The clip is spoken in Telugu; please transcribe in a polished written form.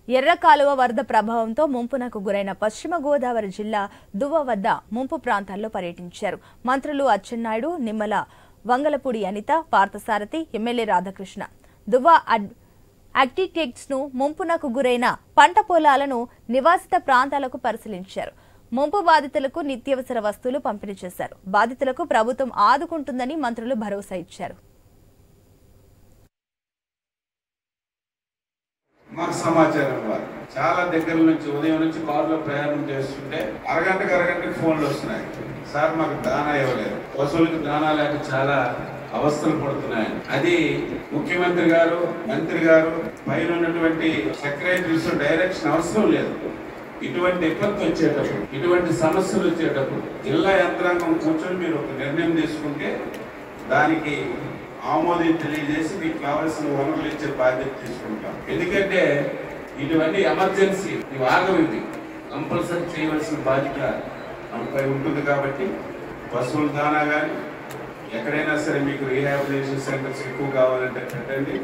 ఎర్రకాలువ వరద ప్రభావంతో ముంపునకు గురైన పశ్చిమ గోదావరి జిల్లా దువ్వ వద్ద ముంపు ప్రాంతాల్లో పర్యటించారు. మంత్రులు అచ్చెన్నాయుడు, నిమ్మల, వంగలపూడి అనిత, పార్థసారథి, ఎమ్మెల్యే రాధాకృష్ణ దువ్వ ఆర్కిటెక్ట్స్ ను ముంపునకు గురైన పంట పొలాలను నివాసిత ప్రాంతాలకు పరిశీలించారు. ముంపు బాధితులకు నిత్యావసర వస్తువులు పంపిణీ చేశారు. బాధితులకు ప్రభుత్వం ఆదుకుంటుందని మంత్రులు భరోసా ఇచ్చారు. మాకు సమాచారం ఇవ్వాలి. చాలా దగ్గర నుంచి ఉదయం నుంచి కారులో ప్రయాణం చేస్తుంటే అరగంటకి ఫోన్లు వస్తున్నాయి. సార్ మాకు దానా ఇవ్వలేదు, పశువులకు దానా లేక చాలా అవస్థలు పడుతున్నాయని. అది ముఖ్యమంత్రి గారు, మంత్రి గారు, పైన ఉన్నటువంటి సెక్రటరీస్ డైరెక్షన్ అవసరం లేదు. ఇటువంటి ఇబ్బంది వచ్చేటప్పుడు, ఇటువంటి సమస్యలు వచ్చేటప్పుడు జిల్లా యంత్రాంగం కూర్చొని మీరు ఒక నిర్ణయం తీసుకుంటే దానికి ఆమోదం తెలియజేసి మీకు కావాల్సిన వనరులు ఇచ్చే బాధ్యత తీసుకుంటాం. ఎందుకంటే ఇటువంటి ఎమర్జెన్సీ ఇవి ఆగవింది, కంపల్సరీ చేయవలసిన బాధ్యత మనపై ఉంటుంది. కాబట్టి పశువుల దానా కానీ ఎక్కడైనా సరే మీకు రీహాబిలిటేషన్ సెంటర్స్ ఎక్కువ కావాలంటే పెట్టండి.